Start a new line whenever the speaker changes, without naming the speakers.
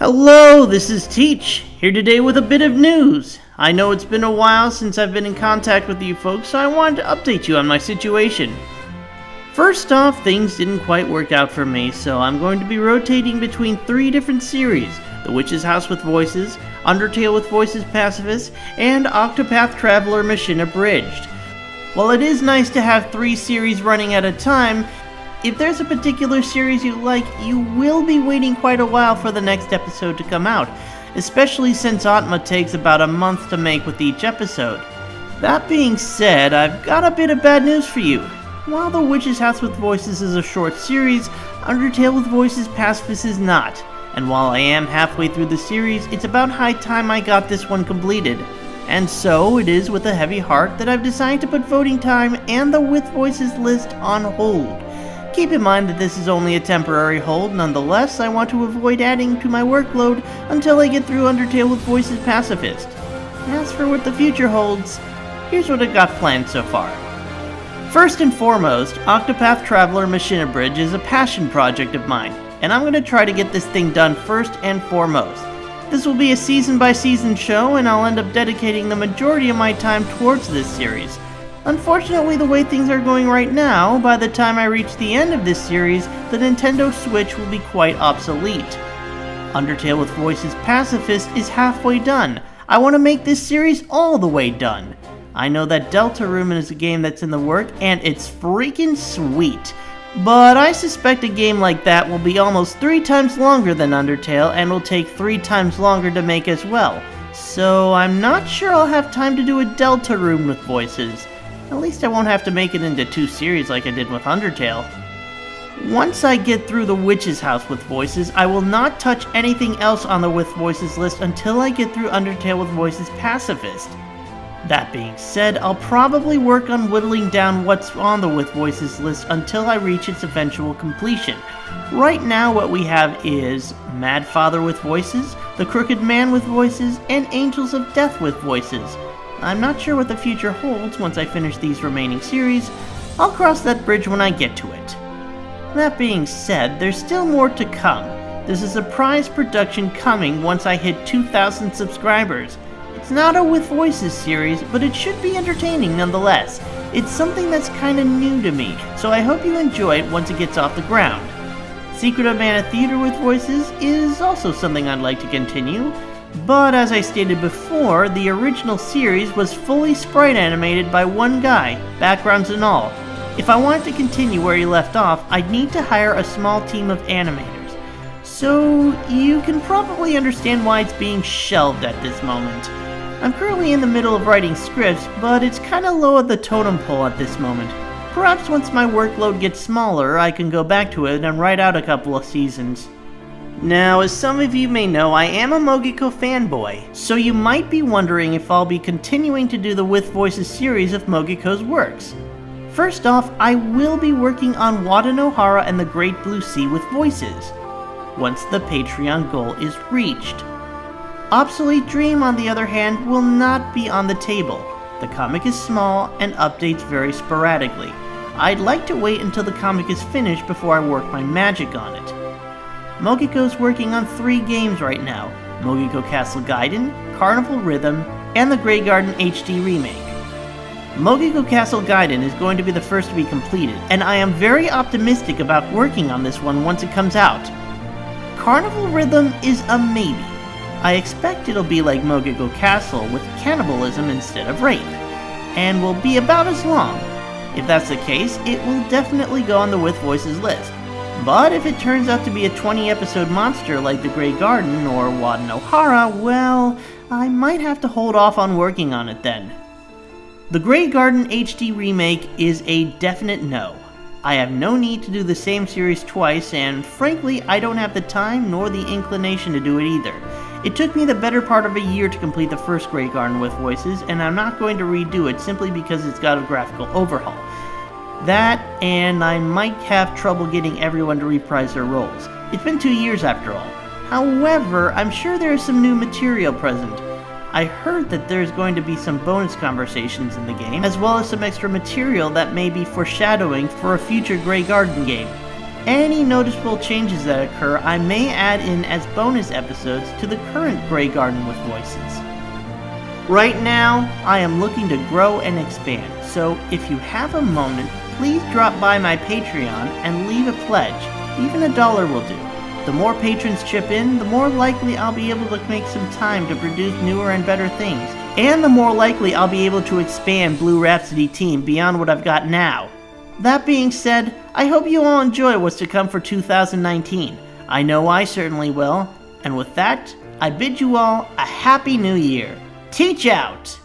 Hello, this is Teach, here today with a bit of news. I know it's been a while since I've been in contact with you folks, so I wanted to update you on my situation. First off, things didn't quite work out for me, so I'm going to be rotating between 3 different series: The Witch's House with Voices, Undertale with Voices Pacifist, and Octopath Traveler Mission Abridged. While it is nice to have 3 series running at a time, if there's a particular series you like, you will be waiting quite a while for the next episode to come out, especially since Atma takes about a month to make with each episode. That being said, I've got a bit of bad news for you. While The Witch's House with Voices is a short series, Undertale with Voices Pacifist is not. And while I am halfway through the series, it's about high time I got this one completed. And so, it is with a heavy heart that I've decided to put voting time and the With Voices list on hold. Keep in mind that this is only a temporary hold. Nonetheless, I want to avoid adding to my workload until I get through Undertale with Voices Pacifist. As for what the future holds, here's what I've got planned so far. First and foremost, Octopath Traveler Mission Abridged is a passion project of mine, and I'm going to try to get this thing done first and foremost. This will be a season-by-season show, and I'll end up dedicating the majority of my time towards this series. Unfortunately, the way things are going right now, by the time I reach the end of this series, the Nintendo Switch will be quite obsolete. Undertale with Voices Pacifist is halfway done. I want to make this series all the way done. I know that Deltarune is a game that's in the work, and it's freaking sweet. But I suspect a game like that will be almost 3 times longer than Undertale, and will take 3 times longer to make as well. So I'm not sure I'll have time to do a Deltarune with Voices. At least I won't have to make it into 2 series like I did with Undertale. Once I get through The Witch's House with Voices, I will not touch anything else on the With Voices list until I get through Undertale with Voices Pacifist. That being said, I'll probably work on whittling down what's on the With Voices list until I reach its eventual completion. Right now what we have is Mad Father with Voices, The Crooked Man with Voices, and Angels of Death with Voices. I'm not sure what the future holds once I finish these remaining series. I'll cross that bridge when I get to it. That being said, there's still more to come. There's a surprise production coming once I hit 2,000 subscribers. It's not a With Voices series, but it should be entertaining nonetheless. It's something that's kinda new to me, so I hope you enjoy it once it gets off the ground. Secret of Mana Theater with Voices is also something I'd like to continue. But as I stated before, the original series was fully sprite animated by one guy, backgrounds and all. If I wanted to continue where he left off, I'd need to hire a small team of animators. So you can probably understand why it's being shelved at this moment. I'm currently in the middle of writing scripts, but it's kinda low at the totem pole at this moment. Perhaps once my workload gets smaller, I can go back to it and write out a couple of seasons. Now, as some of you may know, I am a Mogiko fanboy, so you might be wondering if I'll be continuing to do the With Voices series of Mogiko's works. First off, I will be working on Wada no Hara and the Great Blue Sea with Voices, once the Patreon goal is reached. Obsolete Dream, on the other hand, will not be on the table. The comic is small and updates very sporadically. I'd like to wait until the comic is finished before I work my magic on it. Mogiko's working on 3 games right now: Mogiko Castle Gaiden, Carnival Rhythm, and the Grey Garden HD remake. Mogiko Castle Gaiden is going to be the first to be completed, and I am very optimistic about working on this one once it comes out. Carnival Rhythm is a maybe. I expect it'll be like Mogiko Castle with cannibalism instead of rape, and will be about as long. If that's the case, it will definitely go on the With Voices list. But if it turns out to be a 20-episode monster like The Grey Garden or Wada no Hara, well, I might have to hold off on working on it then. The Grey Garden HD remake is a definite no. I have no need to do the same series twice, and frankly, I don't have the time nor the inclination to do it either. It took me the better part of a year to complete the first Grey Garden with Voices, and I'm not going to redo it simply because it's got a graphical overhaul. That, and I might have trouble getting everyone to reprise their roles. It's been 2 years after all. However, I'm sure there is some new material present. I heard that there's going to be some bonus conversations in the game, as well as some extra material that may be foreshadowing for a future Grey Garden game. Any noticeable changes that occur I may add in as bonus episodes to the current Grey Garden with Voices. Right now, I am looking to grow and expand, so if you have a moment, please drop by my Patreon and leave a pledge. Even $1 will do. The more patrons chip in, the more likely I'll be able to make some time to produce newer and better things, and the more likely I'll be able to expand Blue Rhapsody Team beyond what I've got now. That being said, I hope you all enjoy what's to come for 2019. I know I certainly will, and with that, I bid you all a Happy New Year. Teach out!